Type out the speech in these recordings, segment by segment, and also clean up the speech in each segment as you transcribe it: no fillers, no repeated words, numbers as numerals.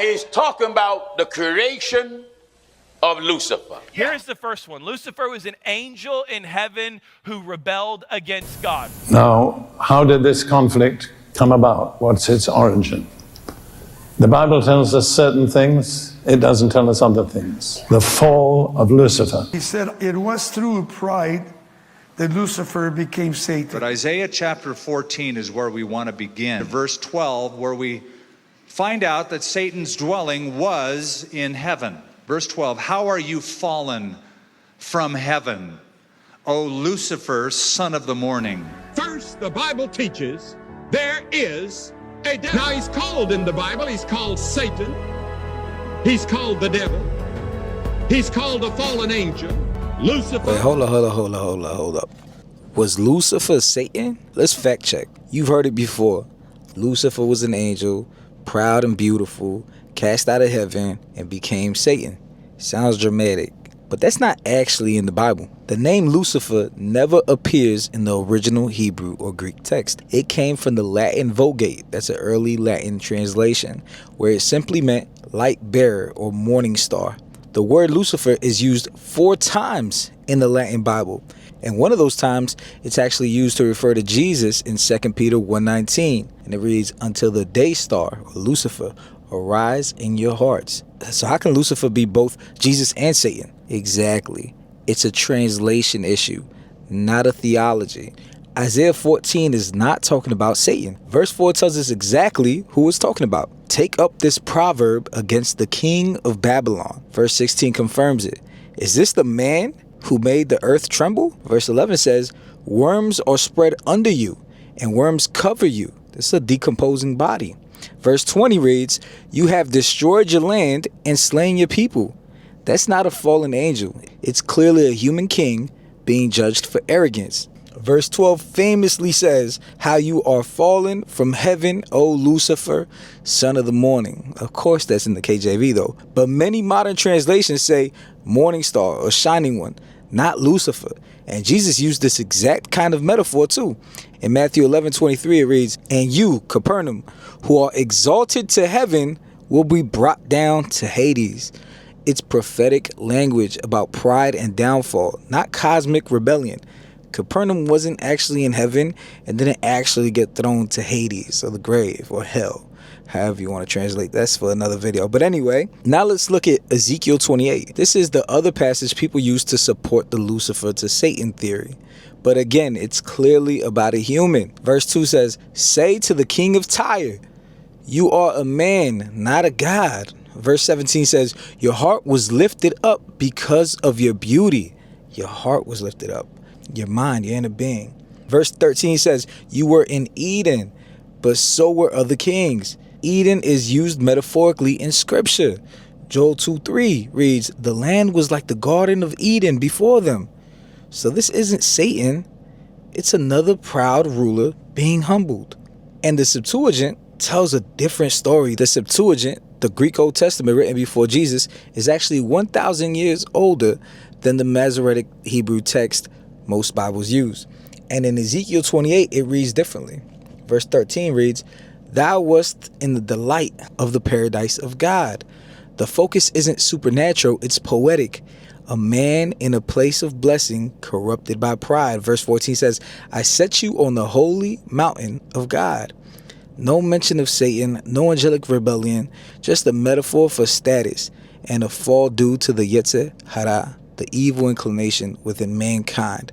He's talking about the creation of Lucifer. Here's the first one. Lucifer was an angel in heaven who rebelled against God. Now, how did this conflict come about? What's its origin? The Bible tells us certain things, it doesn't tell us other things. The fall of Lucifer. He said it was through pride that Lucifer became Satan. But Isaiah chapter 14 is where we want to begin. Verse 12, where we find out that Satan's dwelling was in heaven. Verse 12, how are you fallen from heaven, O Lucifer, son of the morning? First, the Bible teaches there is a devil. Now, he's called in the Bible, he's called Satan. He's called the devil. He's called a fallen angel, Lucifer. Wait, hold up. Was Lucifer Satan? Let's fact check. You've heard it before. Lucifer was an angel, proud and beautiful, cast out of heaven, and became Satan. Sounds dramatic, but that's not actually in the Bible. The name Lucifer never appears in the original Hebrew or Greek text. It came from the Latin Vulgate, that's an early Latin translation, where it simply meant light bearer or morning star. The word Lucifer is used 4 times in the Latin Bible, and one of those times it's actually used to refer to Jesus in 2 Peter 1:19, and it reads, until the day star, or Lucifer, arise in your hearts. So how can Lucifer be both Jesus and Satan? Exactly. It's a translation issue, not a theology. Isaiah 14 is not talking about Satan. Verse 4 tells us exactly who it's talking about. Take up this proverb against the king of Babylon. Verse 16 confirms it. Is this the man who made the earth tremble? Verse 11 says, worms are spread under you, and worms cover you. This is a decomposing body. Verse 20 reads, you have destroyed your land and slain your people. That's not a fallen angel. It's clearly a human king being judged for arrogance. Verse 12 famously says, how you are fallen from heaven, O Lucifer, son of the morning. Of course, that's in the KJV though. But many modern translations say morning star or shining one, not Lucifer. And Jesus used this exact kind of metaphor too. In Matthew 11:23 it reads, and you, Capernaum, who are exalted to heaven, will be brought down to Hades. It's prophetic language about pride and downfall, not cosmic rebellion. Capernaum wasn't actually in heaven and didn't actually get thrown to Hades or the grave or hell. However you want to translate, that's for another video. But anyway, now let's look at Ezekiel 28. This is the other passage people use to support the Lucifer to Satan theory. But again, it's clearly about a human. Verse 2 says, say to the king of Tyre, you are a man, not a god. Verse 17 says, your heart was lifted up because of your beauty. Your heart was lifted up. Your mind, your inner being. Verse 13 says, you were in Eden, but so were other kings. Eden is used metaphorically in scripture. Joel 2:3 reads, the land was like the Garden of Eden before them. So this isn't Satan. It's another proud ruler being humbled. And the Septuagint tells a different story. The Septuagint, the Greek Old Testament written before Jesus, is actually 1,000 years older than the Masoretic Hebrew text most Bibles use. And in Ezekiel 28, it reads differently. Verse 13 reads, thou wast in the delight of the paradise of God. The focus isn't supernatural, it's poetic. A man in a place of blessing corrupted by pride. Verse 14 says, I set you on the holy mountain of God. No mention of Satan, no angelic rebellion, just a metaphor for status and a fall due to the Yetzer Hara, the evil inclination within mankind.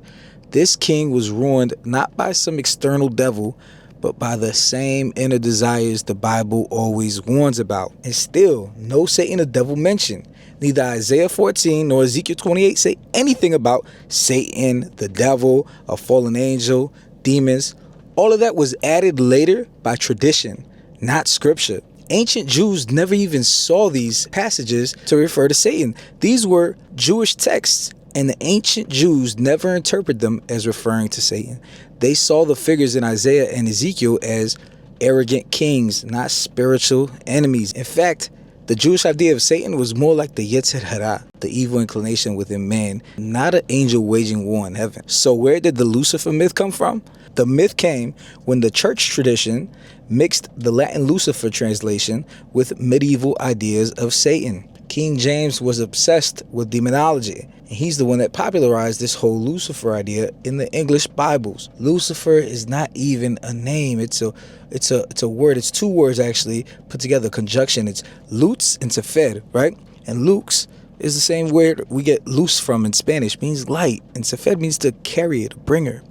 This king was ruined not by some external devil, but by the same inner desires the Bible always warns about. And still, no Satan or devil mentioned. Neither Isaiah 14 nor Ezekiel 28 say anything about Satan, the devil, a fallen angel, demons. All of that was added later by tradition, not scripture. Ancient Jews never even saw these passages to refer to Satan. These were Jewish texts, and the ancient Jews never interpreted them as referring to Satan. They saw the figures in Isaiah and Ezekiel as arrogant kings, not spiritual enemies. In fact, The Jewish idea of Satan was more like the Yetzer Hara, the evil inclination within man, not an angel waging war in heaven. So where did the Lucifer myth come from? The myth came when the church tradition mixed the Latin Lucifer translation with medieval ideas of Satan. King James was obsessed with demonology, and he's the one that popularized this whole Lucifer idea in the English Bibles. Lucifer is not even a name. It's a word. It's two words actually put together, conjunction. It's lutz and sefer, right? And lux is the same word we get luz from in Spanish, means light, and sefer means to carry it, bringer.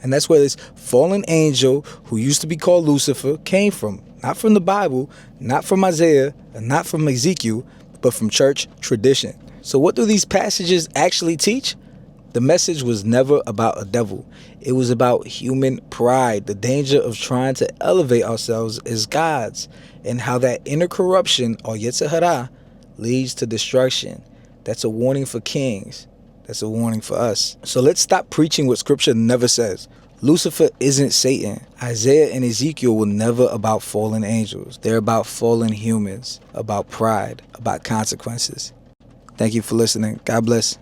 And that's where this fallen angel, who used to be called Lucifer, came from. Not from the Bible, not from Isaiah, and not from Ezekiel, but from church tradition. So what do these passages actually teach? The message was never about a devil. It was about human pride, the danger of trying to elevate ourselves as gods, and how that inner corruption, or Yetzer Hara, leads to destruction. That's a warning for kings. That's a warning for us. So let's stop preaching what scripture never says. Lucifer isn't Satan. Isaiah and Ezekiel were never about fallen angels. They're about fallen humans, about pride, about consequences. Thank you for listening. God bless.